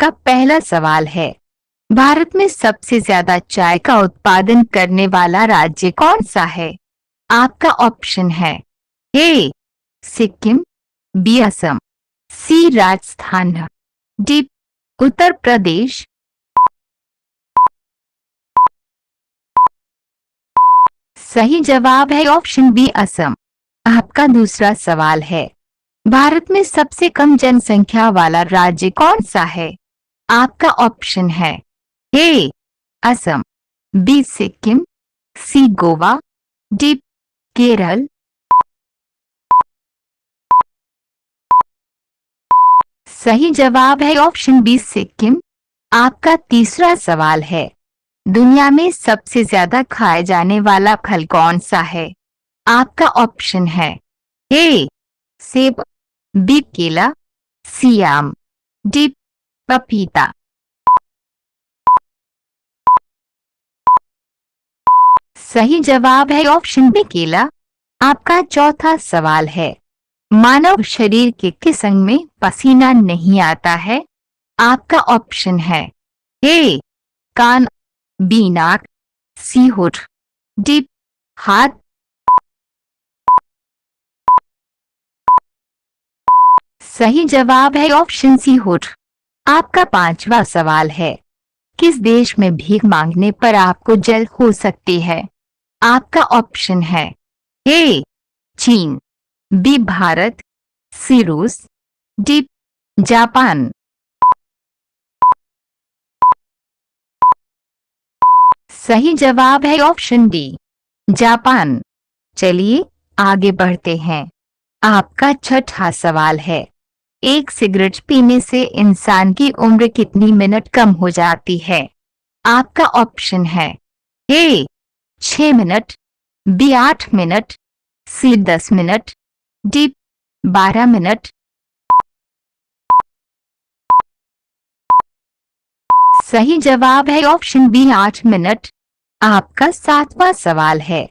आपका पहला सवाल है, भारत में सबसे ज्यादा चाय का उत्पादन करने वाला राज्य कौन सा है? आपका ऑप्शन है ए सिक्किम, बी असम, सी राजस्थान, डी उत्तर प्रदेश। सही जवाब है ऑप्शन बी असम। आपका दूसरा सवाल है, भारत में सबसे कम जनसंख्या वाला राज्य कौन सा है? आपका ऑप्शन है ए असम, बी सिक्किम, सी गोवा, डी केरल। सही जवाब है ऑप्शन बी सिक्किम। आपका तीसरा सवाल है, दुनिया में सबसे ज्यादा खाए जाने वाला फल कौन सा है? आपका ऑप्शन है ए सेब, बी केला, सी आम, डी पपीता। सही जवाब है ऑप्शन बी केला। आपका चौथा सवाल है, मानव शरीर के किस अंग में पसीना नहीं आता है? आपका ऑप्शन है ए कान, बी नाक, सी होठ, डी हाथ। सही जवाब है ऑप्शन सी होठ। आपका पांचवा सवाल है, किस देश में भीख मांगने पर आपको जल हो सकती है? आपका ऑप्शन है ए चीन, बी भारत, सी रूस, डी जापान। सही जवाब है ऑप्शन डी जापान। चलिए आगे बढ़ते हैं। आपका छठा सवाल है, एक सिगरेट पीने से इंसान की उम्र कितनी मिनट कम हो जाती है? आपका ऑप्शन है ए 6 मिनट, बी 8 मिनट, सी 10 मिनट, डी 12 मिनट। सही जवाब है ऑप्शन बी 8 मिनट। आपका सातवां सवाल है,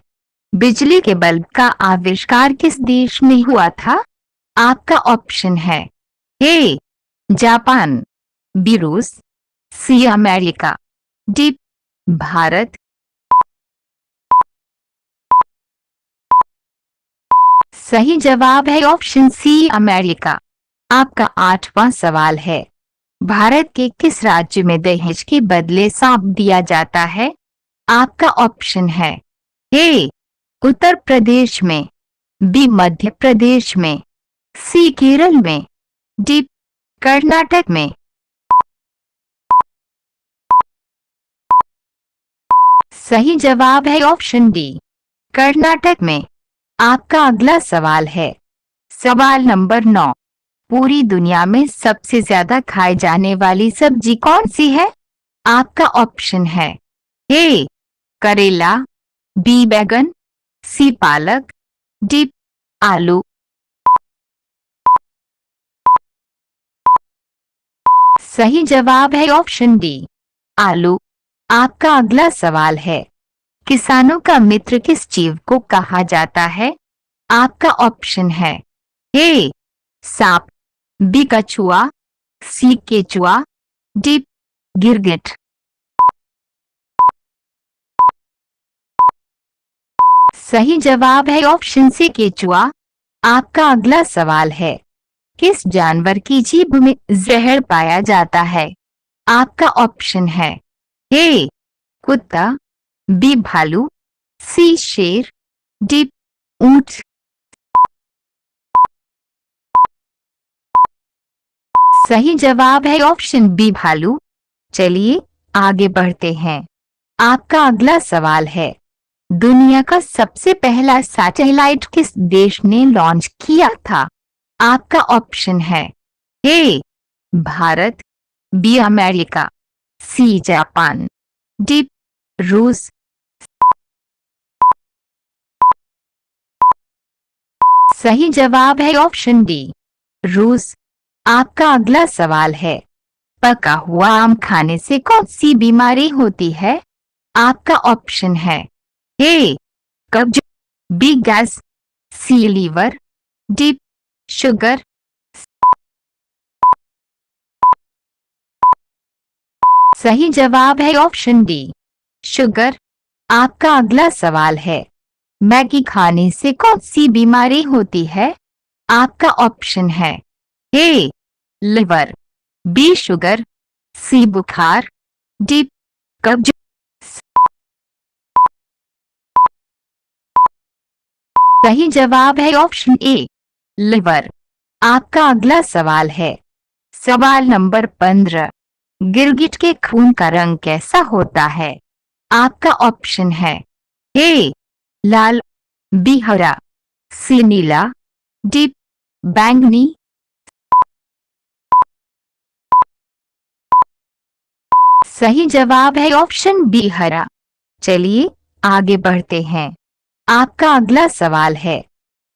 बिजली के बल्ब का आविष्कार किस देश में हुआ था? आपका ऑप्शन है ए जापान, बी रूस, सी अमेरिका, डी भारत। सही जवाब है ऑप्शन सी अमेरिका। आपका आठवां सवाल है, भारत के किस राज्य में दहेज के बदले सांप दिया जाता है? आपका ऑप्शन है ए उत्तर प्रदेश में, बी मध्य प्रदेश में, सी केरल में, डी कर्नाटक में। सही जवाब है ऑप्शन डी कर्नाटक में। आपका अगला सवाल है, सवाल नंबर 9, पूरी दुनिया में सबसे ज्यादा खाई जाने वाली सब्जी कौन सी है? आपका ऑप्शन है ए करेला, बी बैगन, सी पालक, डी आलू। सही जवाब है ऑप्शन डी आलू। आपका अगला सवाल है, किसानों का मित्र किस जीव को कहा जाता है? आपका ऑप्शन है ए सांप, बी कछुआ, सी केचुआ, डी गिरगिट। सही जवाब है ऑप्शन सी केचुआ। आपका अगला सवाल है, किस जानवर की जीभ में जहर पाया जाता है? आपका ऑप्शन है ए कुत्ता, बी भालू, सी शेर, डी ऊंट। सही जवाब है ऑप्शन बी भालू। चलिए आगे बढ़ते हैं। आपका अगला सवाल है, दुनिया का सबसे पहला सैटेलाइट किस देश ने लॉन्च किया था? आपका ऑप्शन है A Bharat, B America, C Japan, D रूस। सही जवाब है ऑप्शन डी रूस। आपका अगला सवाल है, पका हुआ आम खाने से कौन सी बीमारी होती है? आपका ऑप्शन है ए कब्ज, B gas, C liver, D sugar. सही जवाब है ऑप्शन डी, शुगर। आपका अगला सवाल है, मैगी खाने से कौन सी बीमारी होती है? आपका ऑप्शन है ए लिवर, बी शुगर, सी बुखार, डी कब्ज। सही जवाब है ऑप्शन ए लिवर। आपका अगला सवाल है, सवाल नंबर 15, गिरगिट के खून का रंग कैसा होता है? आपका ऑप्शन है ए लाल, बी हरा, सी नीला, डी बैंगनी। सही जवाब है ऑप्शन बी हरा। चलिए आगे बढ़ते हैं। आपका अगला सवाल है,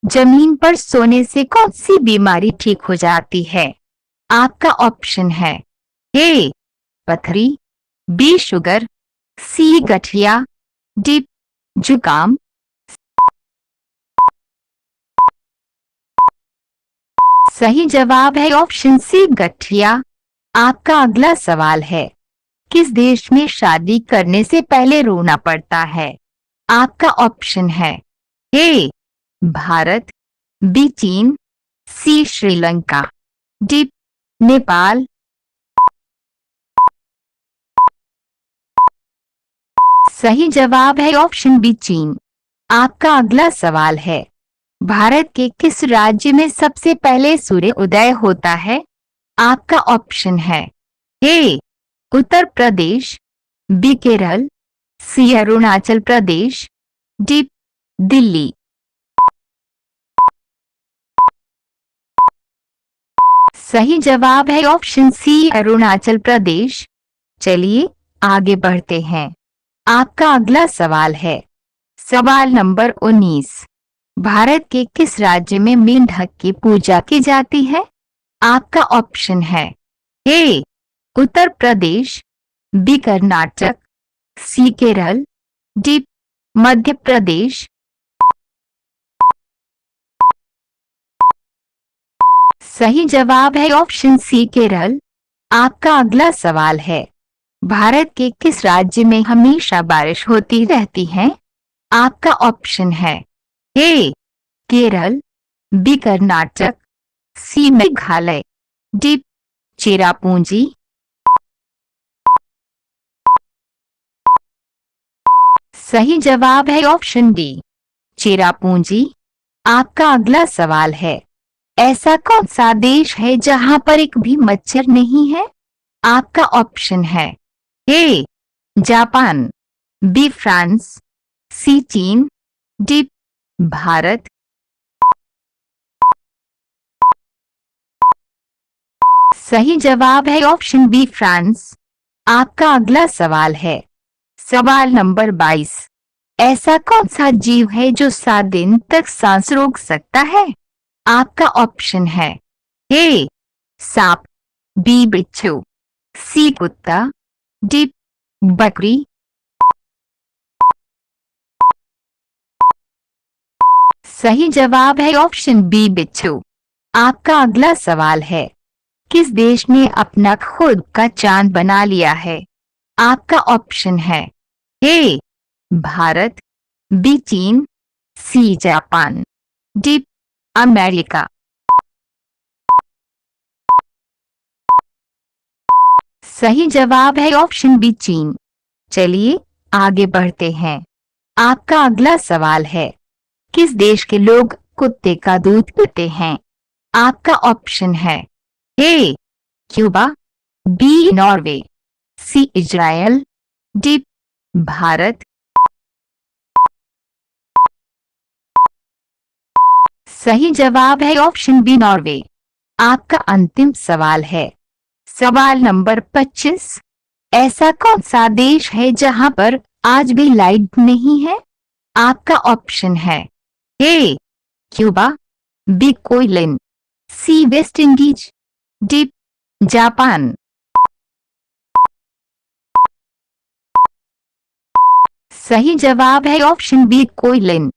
जमीन पर सोने से कौन सी बीमारी ठीक हो जाती है? आपका ऑप्शन है ए पथरी, बी शुगर, सी गठिया, डी जुकाम। सही जवाब है ऑप्शन सी गठिया। आपका अगला सवाल है, किस देश में शादी करने से पहले रोना पड़ता है? आपका ऑप्शन है ए भारत, बी चीन, सी श्रीलंका, डी नेपाल। सही जवाब है ऑप्शन बी चीन। आपका अगला सवाल है, भारत के किस राज्य में सबसे पहले सूर्य उदय होता है? आपका ऑप्शन है ए उत्तर प्रदेश, बी केरल, सी अरुणाचल प्रदेश, डी दिल्ली। सही जवाब है ऑप्शन सी अरुणाचल प्रदेश। चलिए आगे बढ़ते हैं। आपका अगला सवाल है, सवाल नंबर 19, भारत के किस राज्य में मेंढक की पूजा की जाती है? आपका ऑप्शन है ए उत्तर प्रदेश, बी कर्नाटक, सी केरल, डी मध्य प्रदेश। सही जवाब है ऑप्शन सी केरल। आपका अगला सवाल है, भारत के किस राज्य में हमेशा बारिश होती रहती है? आपका ऑप्शन है ए केरल, बी कर्नाटक, सी मेघालय, डी चेरापूंजी। सही जवाब है ऑप्शन डी चेरापूंजी। आपका अगला सवाल है, ऐसा कौन सा देश है जहां पर एक भी मच्छर नहीं है? आपका ऑप्शन है ए जापान, बी फ्रांस, सी चीन, डी भारत। सही जवाब है ऑप्शन बी फ्रांस। आपका अगला सवाल है, सवाल नंबर 22, ऐसा कौन सा जीव है जो 7 दिन तक सांस रोक सकता है? आपका ऑप्शन है ए सांप, बी बिच्छू, सी कुत्ता, डी बकरी। सही जवाब है ऑप्शन बी बिच्छू। आपका अगला सवाल है, किस देश ने अपना खुद का चांद बना लिया है? आपका ऑप्शन है ए भारत, बी चीन, सी जापान, डी अमेरिका। सही जवाब है ऑप्शन बी चीन। चलिए आगे बढ़ते हैं। आपका अगला सवाल है, किस देश के लोग कुत्ते का दूध पीते हैं? आपका ऑप्शन है A Cuba, B Norway, C Israel, D Bharat. सही जवाब है ऑप्शन बी नॉर्वे। आपका अंतिम सवाल है, सवाल नंबर 25, ऐसा कौन सा देश है जहां पर आज भी लाइट नहीं है? आपका ऑप्शन है A Cuba, B कोयलन, C West Indies, D Japan. सही जवाब है ऑप्शन बी कोयलन।